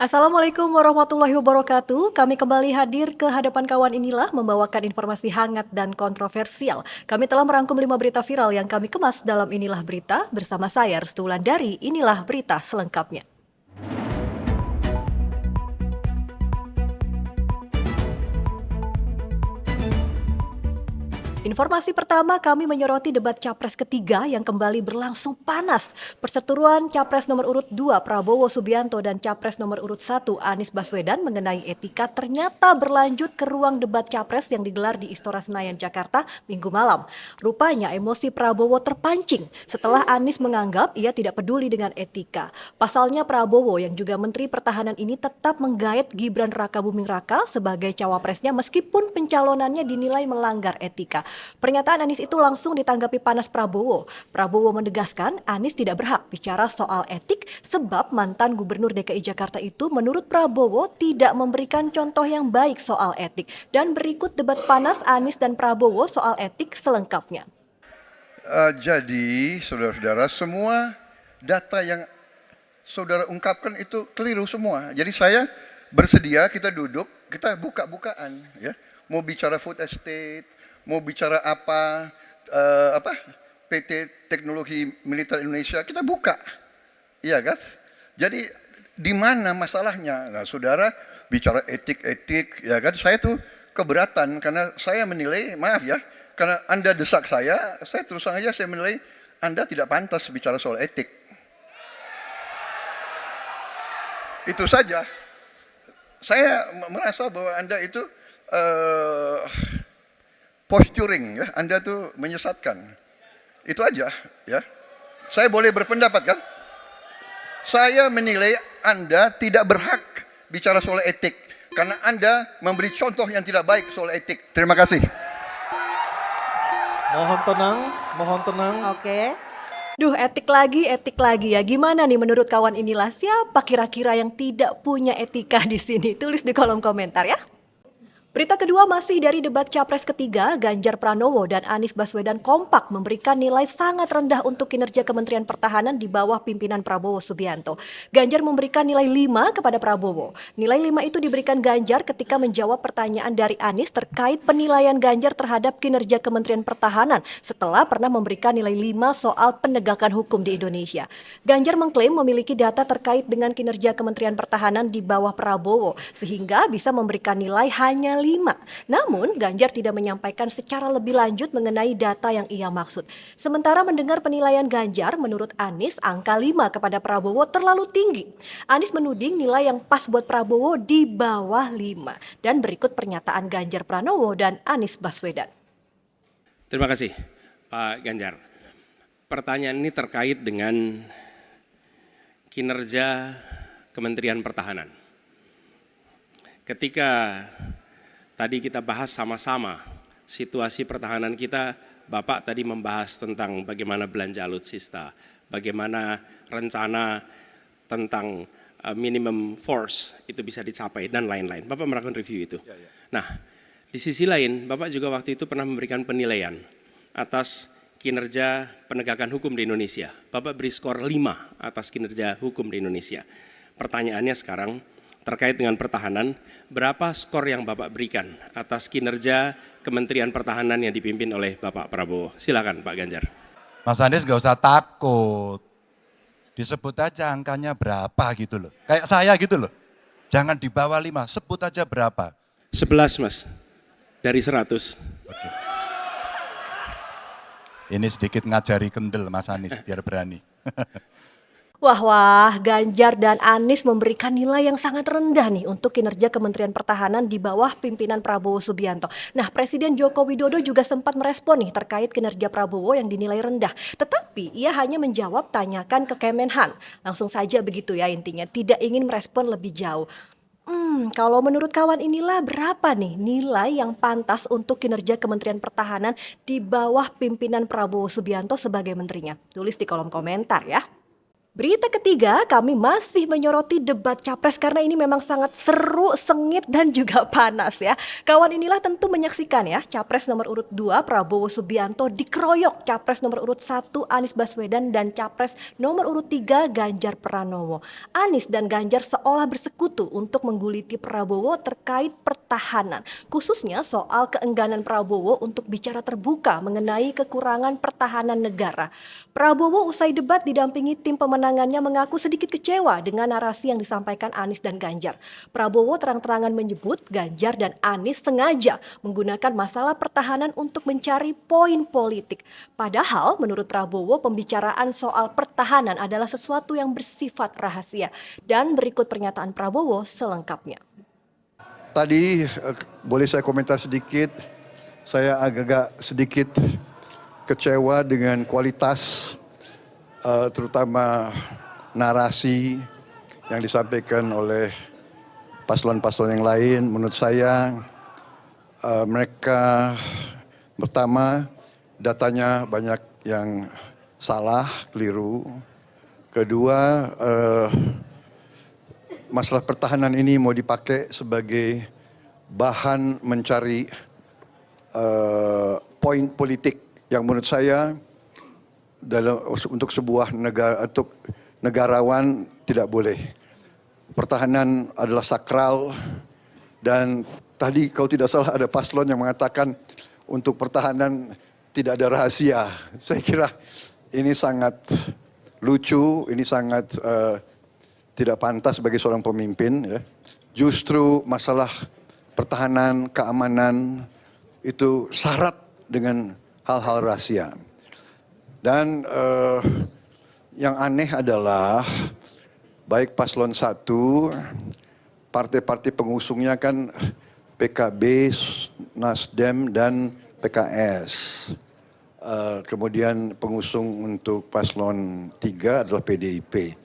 Assalamualaikum warahmatullahi wabarakatuh. Kami kembali hadir ke hadapan kawan inilah membawakan informasi hangat dan kontroversial. Kami telah merangkum 5 berita viral yang kami kemas dalam Inilah Berita bersama saya Restu Wulandari. Inilah berita selengkapnya. Informasi pertama, kami menyoroti debat Capres ketiga yang kembali berlangsung panas. Perseteruan Capres nomor urut 2 Prabowo Subianto dan Capres nomor urut 1 Anies Baswedan mengenai etika ternyata berlanjut ke ruang debat Capres yang digelar di Istora Senayan, Jakarta, Minggu malam. Rupanya emosi Prabowo terpancing setelah Anies menganggap ia tidak peduli dengan etika. Pasalnya Prabowo yang juga Menteri Pertahanan ini tetap menggait Gibran Rakabuming Raka sebagai cawapresnya meskipun pencalonannya dinilai melanggar etika. Pernyataan Anies itu langsung ditanggapi panas Prabowo. Prabowo menegaskan Anies tidak berhak bicara soal etik sebab mantan Gubernur DKI Jakarta itu menurut Prabowo tidak memberikan contoh yang baik soal etik. Dan berikut debat panas Anies dan Prabowo soal etik selengkapnya. Jadi, saudara-saudara, semua data yang saudara ungkapkan itu keliru semua. Jadi saya bersedia kita duduk, kita buka-bukaan, ya. Mau bicara food estate, mau bicara PT Teknologi Militer Indonesia, kita buka, iya kan? Jadi di mana masalahnya? Nah, saudara bicara etik-etik, ya kan? Saya tuh keberatan karena saya menilai, maaf ya, karena Anda desak saya terus terang aja saya menilai Anda tidak pantas bicara soal etik. Itu saja. Saya merasa bahwa Anda itu posturing, ya. Anda tuh menyesatkan. Itu aja, ya. Saya boleh berpendapat kan? Saya menilai Anda tidak berhak bicara soal etik karena Anda memberi contoh yang tidak baik soal etik. Terima kasih. Mohon tenang. Oke. Duh, etik lagi ya. Gimana nih menurut kawan inilah siapa kira-kira yang tidak punya etika di sini? Tulis di kolom komentar ya. Berita kedua masih dari debat Capres ketiga, Ganjar Pranowo dan Anies Baswedan kompak memberikan nilai sangat rendah untuk kinerja Kementerian Pertahanan di bawah pimpinan Prabowo Subianto. Ganjar memberikan nilai 5 kepada Prabowo. Nilai 5 itu diberikan Ganjar ketika menjawab pertanyaan dari Anies terkait penilaian Ganjar terhadap kinerja Kementerian Pertahanan setelah pernah memberikan nilai 5 soal penegakan hukum di Indonesia. Ganjar mengklaim memiliki data terkait dengan kinerja Kementerian Pertahanan di bawah Prabowo sehingga bisa memberikan nilai hanya 5. Namun, Ganjar tidak menyampaikan secara lebih lanjut mengenai data yang ia maksud. Sementara mendengar penilaian Ganjar, menurut Anies, angka 5 kepada Prabowo terlalu tinggi. Anies menuding nilai yang pas buat Prabowo di bawah 5. Dan berikut pernyataan Ganjar Pranowo dan Anies Baswedan. Terima kasih, Pak Ganjar. Pertanyaan ini terkait dengan kinerja Kementerian Pertahanan. Ketika tadi kita bahas sama-sama situasi pertahanan kita, Bapak tadi membahas tentang bagaimana belanja alutsista, bagaimana rencana tentang minimum force itu bisa dicapai dan lain-lain. Bapak melakukan review itu. Nah, di sisi lain Bapak juga waktu itu pernah memberikan penilaian atas kinerja penegakan hukum di Indonesia. Bapak beri skor 5 atas kinerja hukum di Indonesia. Pertanyaannya sekarang, terkait dengan pertahanan, berapa skor yang Bapak berikan atas kinerja Kementerian Pertahanan yang dipimpin oleh Bapak Prabowo? Silakan Pak Ganjar. Mas Anies gak usah takut. Disebut aja angkanya berapa gitu loh. Kayak saya gitu loh. Jangan di bawah 5, sebut aja berapa. 11 Mas, dari 100. Oke. Ini sedikit ngajari kendel Mas Anies biar berani. Wah, Ganjar dan Anies memberikan nilai yang sangat rendah nih untuk kinerja Kementerian Pertahanan di bawah pimpinan Prabowo Subianto. Nah, Presiden Joko Widodo juga sempat merespon nih terkait kinerja Prabowo yang dinilai rendah. Tetapi ia hanya menjawab tanyakan ke Kemenhan. Langsung saja begitu ya intinya, tidak ingin merespon lebih jauh. Kalau menurut kawan inilah berapa nih nilai yang pantas untuk kinerja Kementerian Pertahanan di bawah pimpinan Prabowo Subianto sebagai menterinya? Tulis di kolom komentar ya. Berita ketiga, kami masih menyoroti debat capres karena ini memang sangat seru, sengit, dan juga panas ya. Kawan inilah tentu menyaksikan ya, capres nomor urut 2 Prabowo Subianto dikeroyok capres nomor urut 1 Anies Baswedan dan capres nomor urut 3 Ganjar Pranowo. Anies dan Ganjar seolah bersekutu untuk mengguliti Prabowo terkait pertahanan, khususnya soal keengganan Prabowo untuk bicara terbuka mengenai kekurangan pertahanan negara. Prabowo usai debat didampingi tim pemenangannya mengaku sedikit kecewa dengan narasi yang disampaikan Anies dan Ganjar. Prabowo terang-terangan menyebut Ganjar dan Anies sengaja menggunakan masalah pertahanan untuk mencari poin politik. Padahal menurut Prabowo pembicaraan soal pertahanan adalah sesuatu yang bersifat rahasia. Dan berikut pernyataan Prabowo selengkapnya. Tadi boleh saya komentar sedikit, saya agak sedikit kecewa dengan kualitas terutama narasi yang disampaikan oleh paslon-paslon yang lain. Menurut saya mereka pertama datanya banyak yang salah, keliru. Kedua, masalah pertahanan ini mau dipakai sebagai bahan mencari poin politik yang menurut saya untuk sebuah negara, untuk negarawan tidak boleh. Pertahanan adalah sakral dan tadi kalau tidak salah ada paslon yang mengatakan untuk pertahanan tidak ada rahasia. Saya kira ini sangat lucu, ini sangat tidak pantas bagi seorang pemimpin. Ya. Justru masalah pertahanan, keamanan itu syarat dengan hal-hal rahasia. Dan yang aneh adalah baik paslon 1, partai-partai pengusungnya kan PKB, Nasdem, dan PKS. Kemudian pengusung untuk paslon 3 adalah PDIP.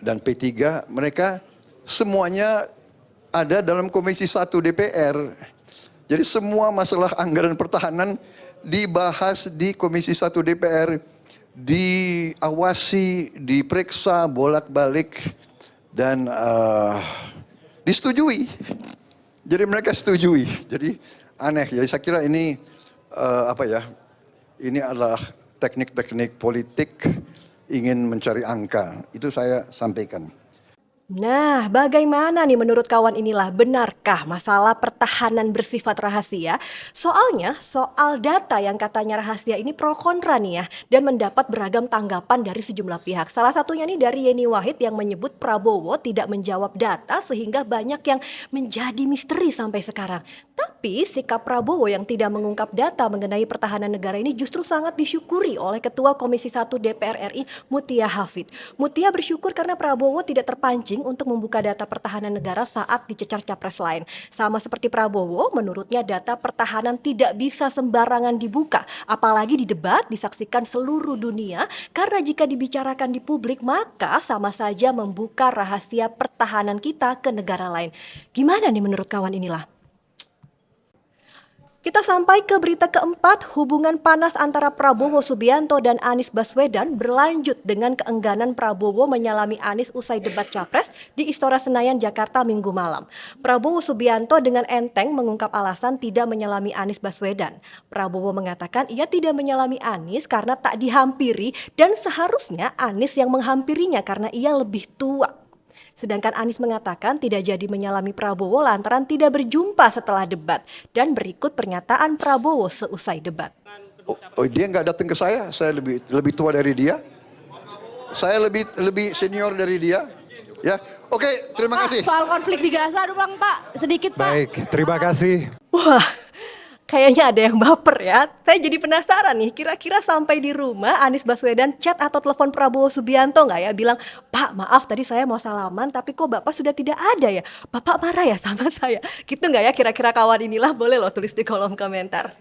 Dan P3 mereka semuanya ada dalam Komisi 1 DPR. Jadi semua masalah anggaran pertahanan dibahas di Komisi 1 DPR, diawasi, diperiksa bolak-balik dan disetujui. Jadi mereka setujui. Jadi aneh. Jadi saya kira ini ini adalah teknik-teknik politik ingin mencari angka. Itu saya sampaikan. Nah, bagaimana nih menurut kawan inilah, benarkah masalah pertahanan bersifat rahasia? Soalnya, soal data yang katanya rahasia ini pro kontra nih ya, dan mendapat beragam tanggapan dari sejumlah pihak. Salah satunya nih dari Yeni Wahid yang menyebut Prabowo tidak menjawab data sehingga banyak yang menjadi misteri sampai sekarang. Tapi sikap Prabowo yang tidak mengungkap data mengenai pertahanan negara ini justru sangat disyukuri oleh Ketua Komisi 1 DPR RI Mutia Hafid. Mutia bersyukur karena Prabowo tidak terpancing untuk membuka data pertahanan negara saat dicecar capres lain. Sama seperti Prabowo, menurutnya data pertahanan tidak bisa sembarangan dibuka, apalagi di debat disaksikan seluruh dunia, karena jika dibicarakan di publik maka sama saja membuka rahasia pertahanan kita ke negara lain. Gimana nih menurut kawan inilah? Kita sampai ke berita keempat, hubungan panas antara Prabowo Subianto dan Anies Baswedan berlanjut dengan keengganan Prabowo menyalami Anies usai debat capres di Istora Senayan, Jakarta Minggu malam. Prabowo Subianto dengan enteng mengungkap alasan tidak menyalami Anies Baswedan. Prabowo mengatakan ia tidak menyalami Anies karena tak dihampiri dan seharusnya Anies yang menghampirinya karena ia lebih tua. Sedangkan Anies mengatakan tidak jadi menyalami Prabowo lantaran tidak berjumpa setelah debat. Dan berikut pernyataan Prabowo seusai debat. Dia nggak datang ke saya lebih tua dari dia. Saya lebih senior dari dia. Ya, oke, terima kasih. Soal konflik di Gaza doang Pak, sedikit Pak. Baik, terima kasih. Wah, kayaknya ada yang baper ya. Saya jadi penasaran nih, kira-kira sampai di rumah Anies Baswedan chat atau telepon Prabowo Subianto nggak ya? Bilang, Pak maaf tadi saya mau salaman tapi kok Bapak sudah tidak ada ya? Bapak marah ya sama saya? Gitu nggak ya kira-kira kawan inilah? Boleh loh tulis di kolom komentar.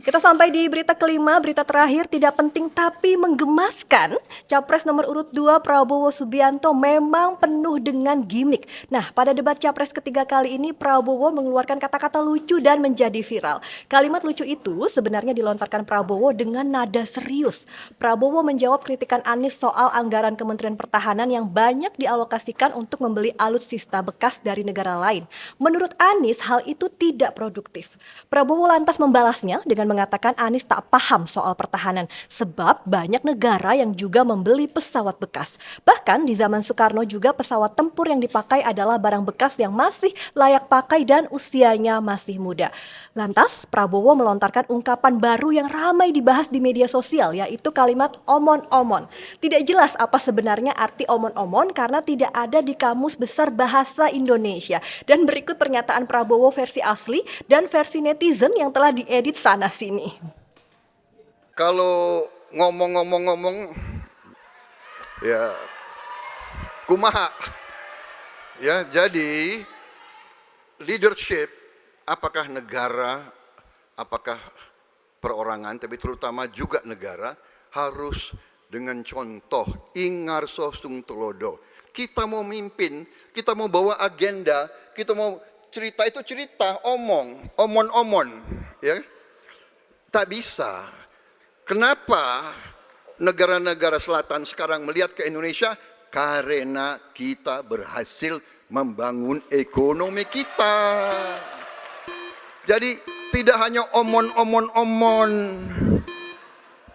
Kita sampai di berita kelima, berita terakhir tidak penting tapi menggemaskan. Capres nomor urut 2 Prabowo Subianto memang penuh dengan gimmick. Nah, pada debat Capres ketiga kali ini Prabowo mengeluarkan kata-kata lucu dan menjadi viral. Kalimat lucu itu sebenarnya dilontarkan Prabowo dengan nada serius. Prabowo menjawab kritikan Anies soal anggaran Kementerian Pertahanan yang banyak dialokasikan untuk membeli alutsista bekas dari negara lain. Menurut Anies, hal itu tidak produktif. Prabowo lantas membalasnya dengan mengatakan Anies tak paham soal pertahanan sebab banyak negara yang juga membeli pesawat bekas. Bahkan di zaman Soekarno juga pesawat tempur yang dipakai adalah barang bekas yang masih layak pakai dan usianya masih muda. Lantas Prabowo melontarkan ungkapan baru yang ramai dibahas di media sosial, yaitu kalimat omon-omon. Tidak jelas apa sebenarnya arti omon-omon karena tidak ada di Kamus Besar Bahasa Indonesia. Dan berikut pernyataan Prabowo versi asli dan versi netizen yang telah diedit sana-sini. Kalau ngomong-ngomong ya kumaha. Ya, jadi leadership apakah negara, apakah perorangan, tapi terutama juga negara harus dengan contoh ingarso sung tulodo. Kita mau mimpin, kita mau bawa agenda, kita mau cerita itu cerita, omon-omon, ya. Tak bisa. Kenapa negara-negara selatan sekarang melihat ke Indonesia? Karena kita berhasil membangun ekonomi kita. Jadi tidak hanya omon-omon-omon,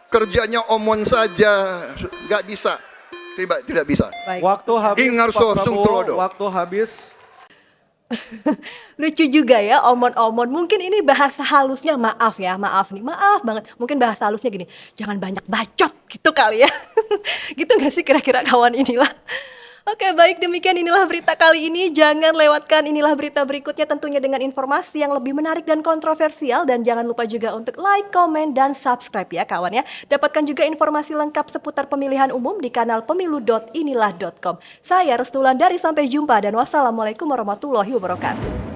kerjanya omon saja, nggak bisa, tidak bisa. Baik. Waktu habis, Ingarso Pak sung Prabowo, tulodo. waktu habis. Lucu juga ya omon-omon. Mungkin ini bahasa halusnya, maaf ya, maaf nih, maaf banget. Mungkin bahasa halusnya gini, jangan banyak bacot gitu kali ya. Gitu gak sih kira-kira kawan inilah. Oke, baik, demikian inilah berita kali ini. Jangan lewatkan inilah berita berikutnya tentunya dengan informasi yang lebih menarik dan kontroversial. Dan jangan lupa juga untuk like, komen, dan subscribe ya kawan ya. Dapatkan juga informasi lengkap seputar pemilihan umum di kanal pemilu.inilah.com. Saya Restulan dari sampai jumpa dan wassalamualaikum warahmatullahi wabarakatuh.